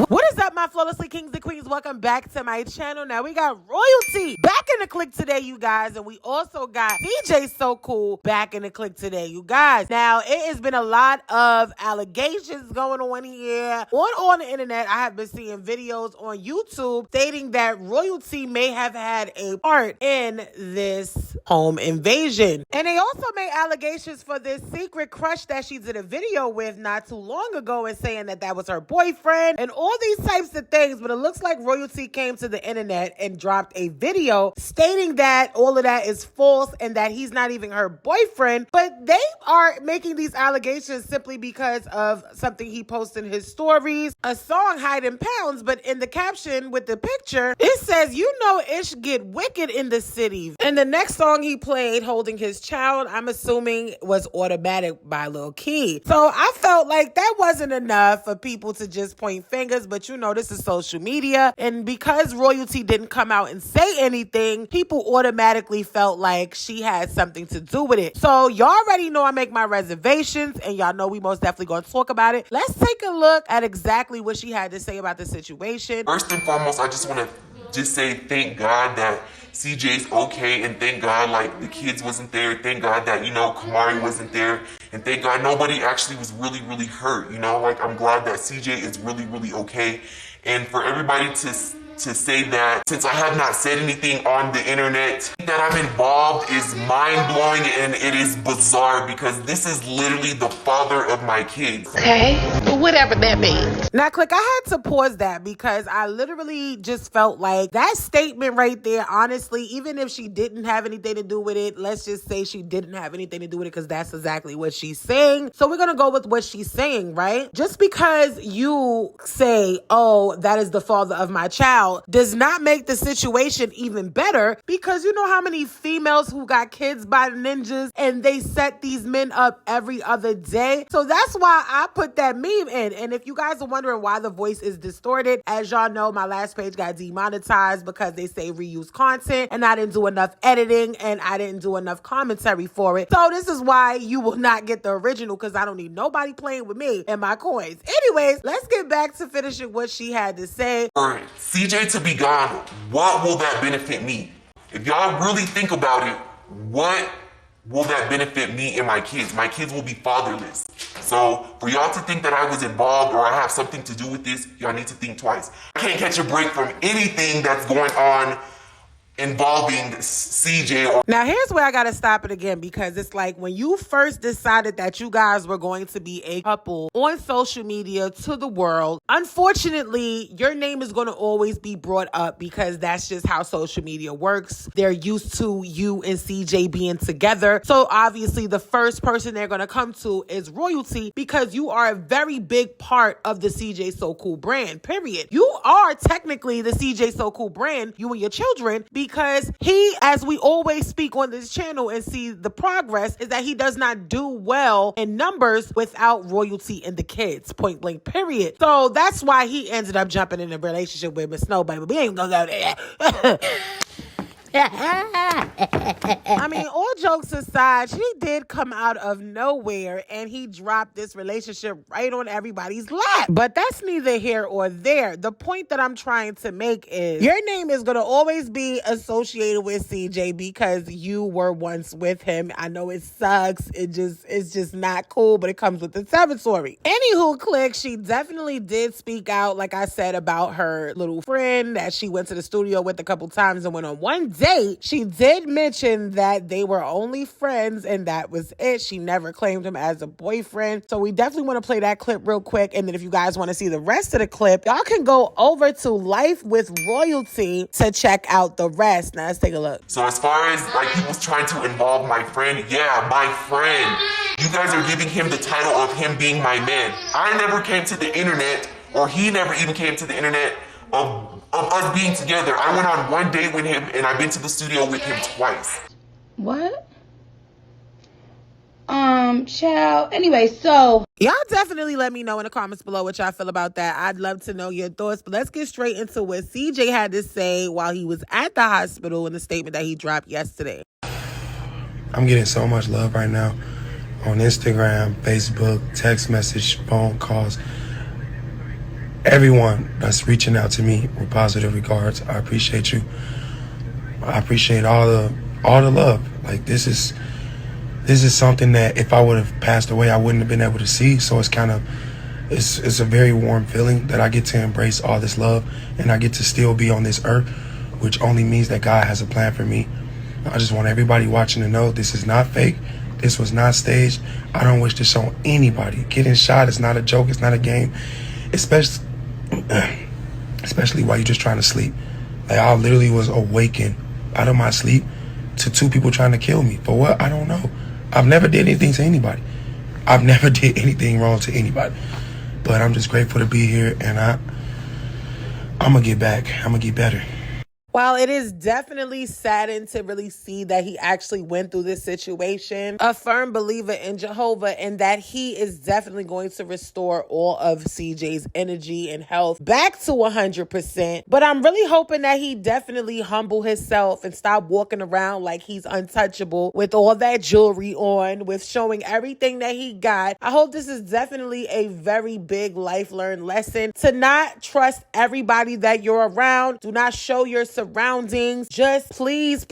What is up, my flawlessly kings and queens? Welcome back to my channel. Now we got royalty back in the click today, you guys, and we also got DJ Socool back in the click today, you guys. Now it has been a lot of allegations going on here on the internet. I have been seeing videos on YouTube stating that royalty may have had a part in this home invasion, and they also made allegations for this secret crush that she did a video with not too long ago and saying that that was her boyfriend and all these types of things. But it looks like royalty came to the internet and dropped a video stating that all of that is false and that he's not even her boyfriend. But they are making these allegations simply because of something he posted in his stories, a song Hiding Pounds. But in the caption with the picture, it says, "You know ish get wicked in the city." And the next song he played holding his child, I'm assuming was Automatic by Lil Key. So I felt like that wasn't enough for people to just point fingers, but you know, this is social media. And because royalty didn't come out and say anything, people automatically felt like she had something to do with it. So y'all already know I make my reservations, and y'all know we most definitely gonna talk about it. Let's take a look at exactly what she had to say about the situation. First and foremost, I just want to just say thank God that CJ's okay, and thank God like the kids wasn't there. Thank God that, you know, Kamari wasn't there, and thank God nobody actually was really hurt, you know. Like, I'm glad that CJ is really okay. And for everybody to say that, since I have not said anything on the internet, that I'm involved is mind-blowing, and it is bizarre because this is literally the father of my kids. Okay, whatever that means. Now, Click, I had to pause that because I literally just felt like that statement right there, honestly, even if she didn't have anything to do with it, let's just say she didn't have anything to do with it because that's exactly what she's saying. So we're going to go with what she's saying, right? Just because you say, oh, that is the father of my child, does not make the situation even better, because you know how many females who got kids by ninjas and they set these men up every other day. So that's why I put that meme in. And if you guys are wondering why the voice is distorted, as y'all know, my last page got demonetized because they say reuse content, and I didn't do enough editing and I didn't do enough commentary for it. So this is why you will not get the original, because I don't need nobody playing with me and my coins. Anyways, let's get back to finishing what she had to say. For CJ to be gone, what will that benefit me? If y'all really think about it, what will that benefit me and my kids? My kids will be fatherless. So for y'all to think that I was involved or I have something to do with this, y'all need to think twice. I can't catch a break from anything that's going on involving CJ. Now here's where I gotta stop it again, because it's like when you first decided that you guys were going to be a couple on social media to the world, unfortunately your name is going to always be brought up because that's just how social media works. They're used to you and CJ being together, so obviously the first person they're going to come to is royalty, because you are a very big part of the CJ Socool brand, period. You are technically the CJ Socool brand, you and your children, because he, as we always speak on this channel and see the progress, is that he does not do well in numbers without royalty and the kids, point blank, period. So that's why he ended up jumping in a relationship with Miss Snow, baby. We ain't gonna go there. I mean, all jokes aside, she did come out of nowhere and he dropped this relationship right on everybody's lap. But that's neither here or there. The point that I'm trying to make is your name is going to always be associated with CJ because you were once with him. I know it sucks. It's just not cool, but it comes with the territory. Anywho, Click, she definitely did speak out, like I said, about her little friend that she went to the studio with a couple times and went on one date. She did mention that they were only friends and that was it. She never claimed him as a boyfriend. So we definitely want to play that clip real quick. And then if you guys want to see the rest of the clip, y'all can go over to Life with Royalty to check out the rest. Now let's take a look. So as far as like he was trying to involve my friend, yeah, my friend. You guys are giving him the title of him being my man. I never came to the internet, or he never even came to the internet of us being together. I went on one date with him, and I've been to the studio with him twice. What? Child. Anyway, so y'all definitely let me know in the comments below what y'all feel about that. I'd love to know your thoughts, but let's get straight into what CJ had to say while he was at the hospital in the statement that he dropped yesterday. I'm getting so much love right now. on Instagram, Facebook, text message, phone calls. Everyone that's reaching out to me with positive regards. I appreciate you. I appreciate all the love. Like this is something that if I would have passed away, I wouldn't have been able to see. So it's kind of it's a very warm feeling that I get to embrace all this love and I get to still be on this earth, which only means that God has a plan for me. I just want everybody watching to know this is not fake. This was not staged. I don't wish this on anybody. Getting shot is not a joke. It's not a game. Especially while you're just trying to sleep. Like I literally was awakened out of my sleep to two people trying to kill me. For what? I don't know. I've never did anything to anybody. I've never did anything wrong to anybody. But I'm just grateful to be here, and I'm going to get back. I'm going to get better. While it is definitely saddened to really see that he actually went through this situation, a firm believer in Jehovah and that he is definitely going to restore all of CJ's energy and health back to 100%. But I'm really hoping that he definitely humble himself and stop walking around like he's untouchable with all that jewelry on, with showing everything that he got. I hope this is definitely a very big life learned lesson to not trust everybody that you're around. Do not show your surroundings. Just please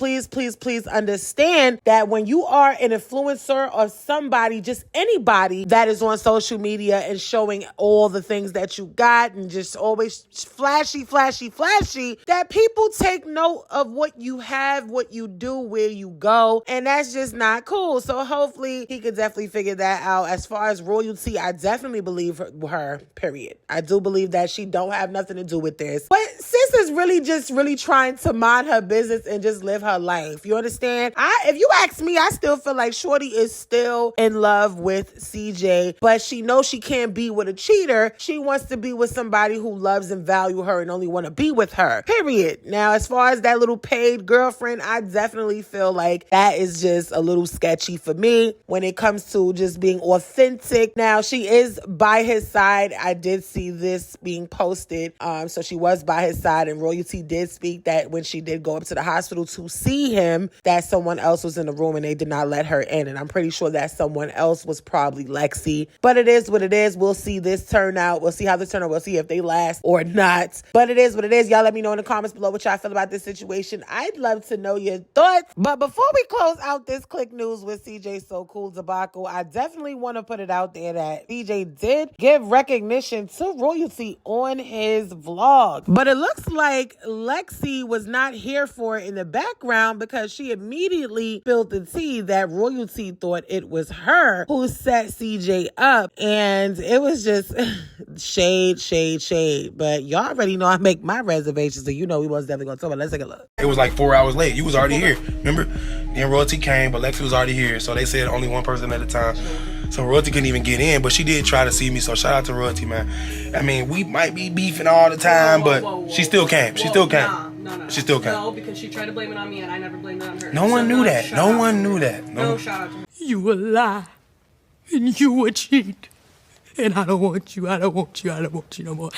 understand that when you are an influencer or somebody, just anybody that is on social media and showing all the things that you got and just always flashy, that people take note of what you have, what you do, where you go, and that's just not cool. So hopefully he could definitely figure that out. As far as royalty, I definitely believe her, period. I do believe that she don't have nothing to do with this. But sis is really trying to mind her business and just live her life. You understand? If you ask me, I still feel like Shorty is still in love with CJ, but she knows she can't be with a cheater. She wants to be with somebody who loves and value her and only want to be with her. Period. Now, as far as that little paid girlfriend, I definitely feel like that is just a little sketchy for me when it comes to just being authentic. Now, she is by his side. I did see this being posted. So she was by his side, and Royalty did speak that when she did go up to the hospital to see him, that someone else was in the room and they did not let her in. And I'm pretty sure that someone else was probably Lexi. But it is what it is. We'll see this turn out. We'll see how this turn out. We'll see if they last or not. But it is what it is. Y'all let me know in the comments below what y'all feel about this situation. I'd love to know your thoughts. But before we close out this Click News with CJ Socool debacle, I definitely want to put it out there that CJ did give recognition to Royalty on his vlog. But it looks like Lexi was not here for it in the background because she immediately spilled the tea that Royalty thought it was her who set CJ up. And it was just shade. But y'all already know I make my reservations, so you know we was definitely going to talk about it. Let's take a look. It was like 4 hours late. You was already here, remember? Then Royalty came, but Lexi was already here. So they said only one person at a time. So Royalty couldn't even get in, but she did try to see me. So shout out to Royalty, man. I mean, we might be beefing all the time, but she still came. She still came. No. She still came. No, because she tried to blame it on me, and I never blamed it on her. No one knew that. No one knew that. No, shout out to her. You a lie, and you a cheat, and I don't want you no more.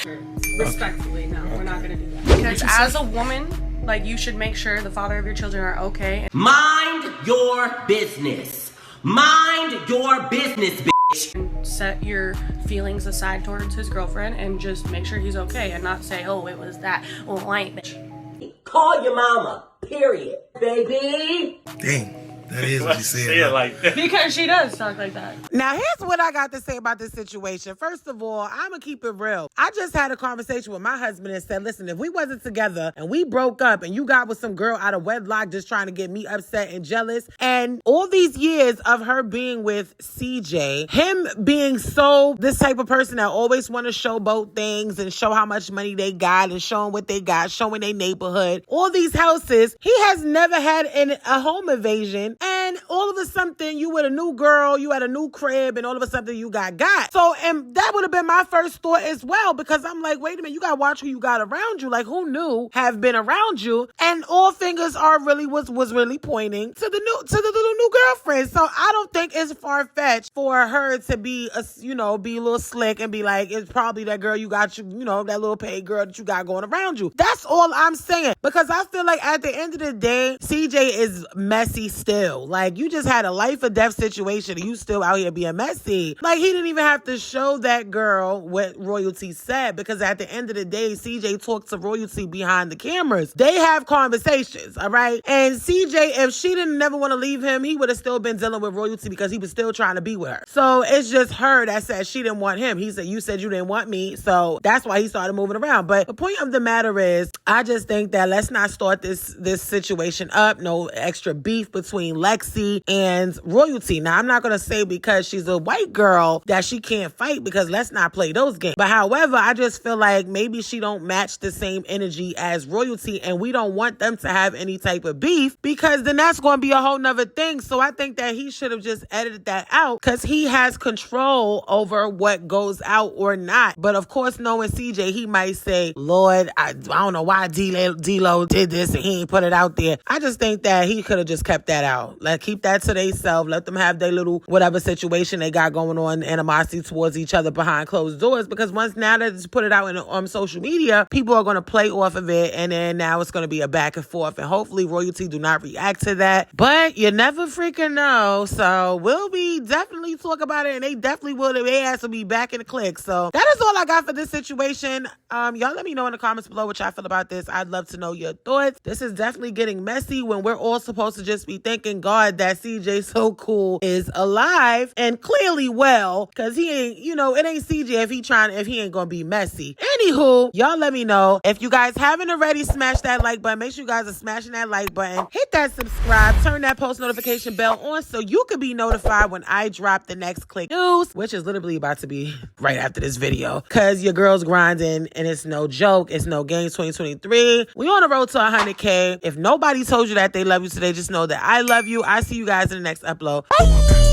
Respectfully, no, we're not gonna do that. Because as a woman, like, you should make sure the father of your children are okay. Mind your business. Mind your business, bitch. Set your feelings aside towards his girlfriend and just make sure he's okay and not say, oh, it was that white bitch. Call your mama. Period. Baby. Dang. That is what she said. Like that. Because she does talk like that. Now, here's what I got to say about this situation. First of all, I'm going to keep it real. I just had a conversation with my husband and said, listen, if we wasn't together and we broke up and you got with some girl out of wedlock just trying to get me upset and jealous, and all these years of her being with CJ, him being so this type of person that always want to showboat things and show how much money they got and showing what they got, showing their neighborhood, all these houses, he has never had a home invasion. And all of a sudden, you with a new girl, you had a new crib, and all of a sudden you got. So, and that would have been my first thought as well, because I'm like, wait a minute, you got to watch who you got around you. Like, who knew have been around you? And all fingers are really, was really pointing to the little new girlfriend. So I don't think it's far-fetched for her to be, be a little slick and be like, it's probably that girl you got, that little paid girl that you got going around you. That's all I'm saying. Because I feel like at the end of the day, CJ is messy still. Like, you just had a life or death situation and you still out here being messy. Like, he didn't even have to show that girl what Royalty said, because at the end of the day, CJ talked to Royalty behind the cameras. They have conversations, all right? And CJ, if she didn't never want to leave him, he would have still been dealing with Royalty because he was still trying to be with her. So it's just her that said she didn't want him. He said, you said you didn't want me. So that's why he started moving around. But the point of the matter is, I just think that let's not start this situation up. No extra beef between Lexi and Royalty. Now, I'm not going to say because she's a white girl that she can't fight, because let's not play those games. But however, I just feel like maybe she don't match the same energy as Royalty, and we don't want them to have any type of beef, because then that's going to be a whole nother thing. So I think that he should have just edited that out, because he has control over what goes out or not. But of course, knowing CJ, he might say, Lord, I don't know why D-Lo did this and he ain't put it out there. I just think that he could have just kept that out. Like, keep that to themselves. Let them have their little whatever situation they got going on, animosity towards each other behind closed doors. Because once now that it's put it out on social media, people are going to play off of it, and then now it's going to be a back and forth. And hopefully Royalty do not react to that. But you never freaking know. So we'll be definitely talk about it, and they definitely will. Their ass will be back in the click. So that is all I got for this situation. Y'all let me know in the comments below what y'all feel about this. I'd love to know your thoughts. This is definitely getting messy when we're all supposed to just be thanking God that CJ Socool is alive and clearly well, because he ain't, it ain't CJ if he ain't gonna be messy. Anywho, y'all let me know. If you guys haven't already, smash that like button. Make sure you guys are smashing that like button. Hit that subscribe. Turn that post notification bell on so you can be notified when I drop the next click news, which is literally about to be right after this video, because your girl's grinding and it's no joke. It's no games 2023. We on the road to 100K. If nobody told you that they love you today, just know that I love you. I see you guys in the next upload. Bye.